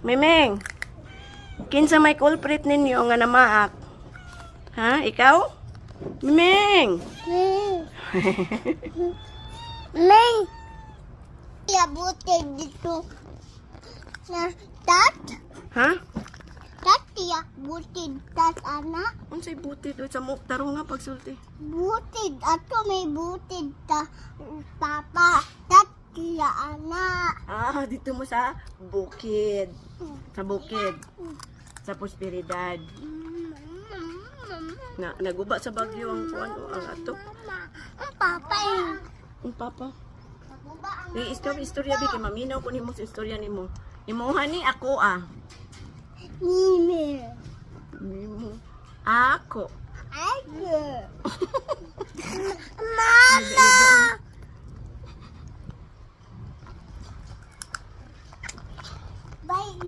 Mimeng, kinsa may culprit ninyo nga namaak? Ha? Ikaw? Mimeng! May yabutin dito na tat. Ha? Tat yabutin tat anak. Unsay butid o sa taro nga pagsulti? Butid. Ato may butid ta papa. Tat ya anak. Ah, dito mo sa bukid. Sa bukid. Sa prosperidad. Naguba sa bagyo ang kuan o ang ato. Ang papa eh. Ang papa. Naguba ang Istorya bi kay maminaw ko nimo sa istorya nimo. Imuha ni ako ah. mime. Nimo. Ako. Ay, girl. Mama!